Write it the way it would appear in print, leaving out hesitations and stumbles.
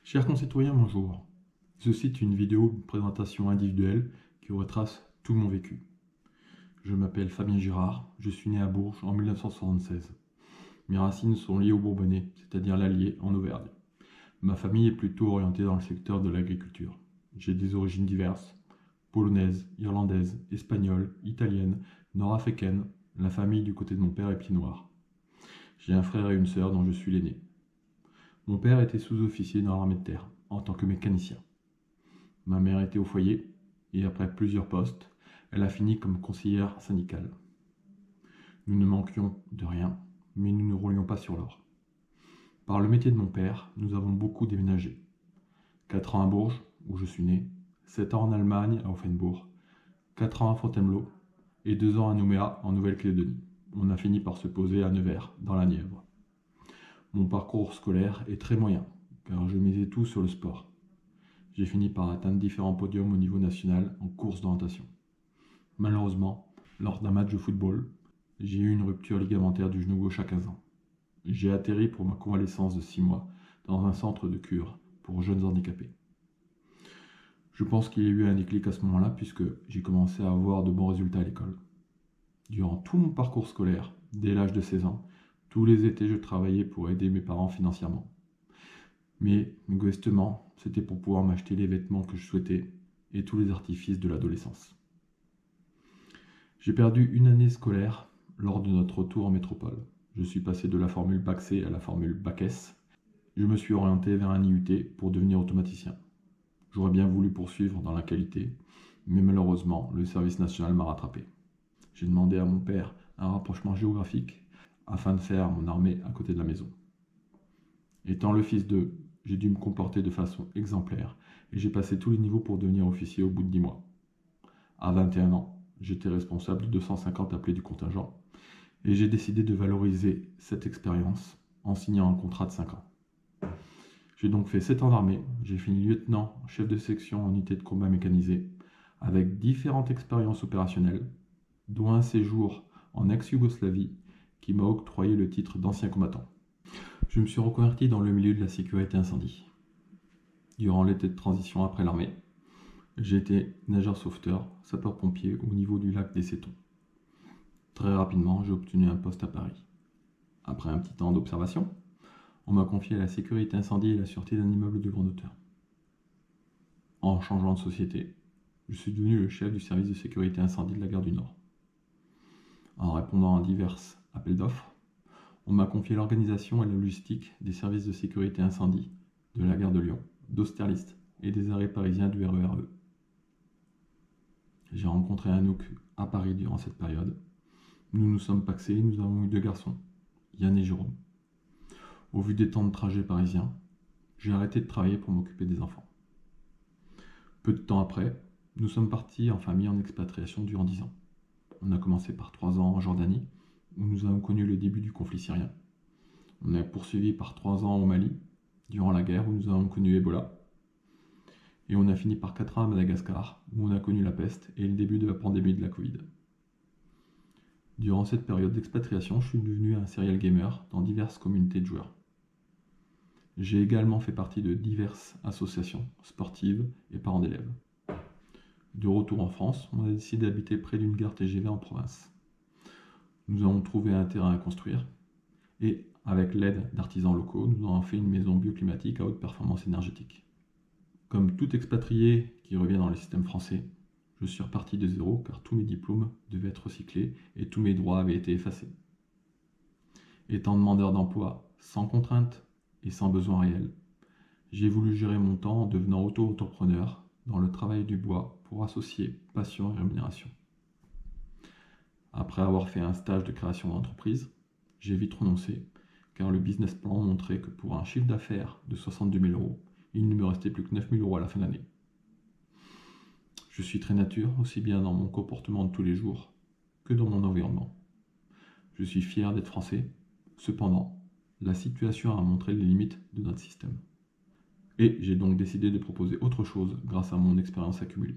Chers concitoyens, bonjour. Ceci est une vidéo de présentation individuelle qui retrace tout mon vécu. Je m'appelle Fabien Girard, je suis né à Bourges en 1976. Mes racines sont liées au Bourbonnais, c'est-à-dire l'Allier en Auvergne. Ma famille est plutôt orientée dans le secteur de l'agriculture. J'ai des origines diverses, polonaises, irlandaises, espagnoles, italiennes, nord-africaines. La famille du côté de mon père est pied noir. J'ai un frère et une sœur dont je suis l'aîné. Mon père était sous-officier dans l'armée de terre, en tant que mécanicien. Ma mère était au foyer, et après plusieurs postes, elle a fini comme conseillère syndicale. Nous ne manquions de rien, mais nous ne roulions pas sur l'or. Par le métier de mon père, nous avons beaucoup déménagé. 4 ans à Bourges, où je suis né, 7 ans en Allemagne, à Offenbourg, 4 ans à Fontainebleau, et 2 ans à Nouméa, en Nouvelle-Calédonie. On a fini par se poser à Nevers, dans la Nièvre. Mon parcours scolaire est très moyen, car je misais tout sur le sport. J'ai fini par atteindre différents podiums au niveau national en course d'orientation. Malheureusement, lors d'un match de football, j'ai eu une rupture ligamentaire du genou gauche à 15 ans. J'ai atterri pour ma convalescence de 6 mois dans un centre de cure pour jeunes handicapés. Je pense qu'il y a eu un déclic à ce moment-là puisque j'ai commencé à avoir de bons résultats à l'école. Durant tout mon parcours scolaire, dès l'âge de 16 ans, tous les étés je travaillais pour aider mes parents financièrement. Mais égoïstement, c'était pour pouvoir m'acheter les vêtements que je souhaitais et tous les artifices de l'adolescence. J'ai perdu une année scolaire lors de notre retour en métropole. Je suis passé de la formule Bac C à la formule Bac S. Je me suis orienté vers un IUT pour devenir automaticien. J'aurais bien voulu poursuivre dans la qualité, mais malheureusement, le service national m'a rattrapé. J'ai demandé à mon père un rapprochement géographique afin de faire mon armée à côté de la maison. Étant le fils d'eux, j'ai dû me comporter de façon exemplaire et j'ai passé tous les niveaux pour devenir officier au bout de 10 mois. À 21 ans, j'étais responsable de 250 appelés du contingent et j'ai décidé de valoriser cette expérience en signant un contrat de 5 ans. J'ai donc fait 7 ans d'armée, j'ai fini lieutenant, chef de section en unité de combat mécanisée, avec différentes expériences opérationnelles, dont un séjour en ex-Yougoslavie qui m'a octroyé le titre d'ancien combattant. Je me suis reconverti dans le milieu de la sécurité incendie. Durant l'été de transition après l'armée, j'ai été nageur sauveteur, sapeur-pompier au niveau du lac des Sétons. Très rapidement, j'ai obtenu un poste à Paris. Après un petit temps d'observation, on m'a confié à la sécurité incendie et la sûreté d'un immeuble de grande hauteur. En changeant de société, je suis devenu le chef du service de sécurité incendie de la gare du Nord. En répondant à divers appels d'offres, on m'a confié l'organisation et la logistique des services de sécurité incendie de la gare de Lyon, d'Austerlitz et des arrêts parisiens du RER E. J'ai rencontré Anouk à Paris durant cette période. Nous nous sommes pacsés, nous avons eu 2 garçons, Yann et Jérôme. Au vu des temps de trajet parisiens, j'ai arrêté de travailler pour m'occuper des enfants. Peu de temps après, nous sommes partis en famille en expatriation durant 10 ans. On a commencé par 3 ans en Jordanie, où nous avons connu le début du conflit syrien. On a poursuivi par 3 ans au Mali, durant la guerre, où nous avons connu Ebola. Et on a fini par 4 ans à Madagascar, où on a connu la peste et le début de la pandémie de la Covid. Durant cette période d'expatriation, je suis devenu un serial gamer dans diverses communautés de joueurs. J'ai également fait partie de diverses associations sportives et parents d'élèves. De retour en France, on a décidé d'habiter près d'une gare TGV en province. Nous avons trouvé un terrain à construire et, avec l'aide d'artisans locaux, nous avons fait une maison bioclimatique à haute performance énergétique. Comme tout expatrié qui revient dans le système français, je suis reparti de zéro car tous mes diplômes devaient être recyclés et tous mes droits avaient été effacés. Étant demandeur d'emploi sans contrainte et sans besoin réel, j'ai voulu gérer mon temps en devenant auto-entrepreneur dans le travail du bois pour associer passion et rémunération. Après avoir fait un stage de création d'entreprise, j'ai vite renoncé car le business plan montrait que pour un chiffre d'affaires de 62 000 €, il ne me restait plus que 9 000 € à la fin de l'année. Je suis très nature, aussi bien dans mon comportement de tous les jours que dans mon environnement. Je suis fier d'être français, cependant, la situation a montré les limites de notre système. Et j'ai donc décidé de proposer autre chose grâce à mon expérience accumulée.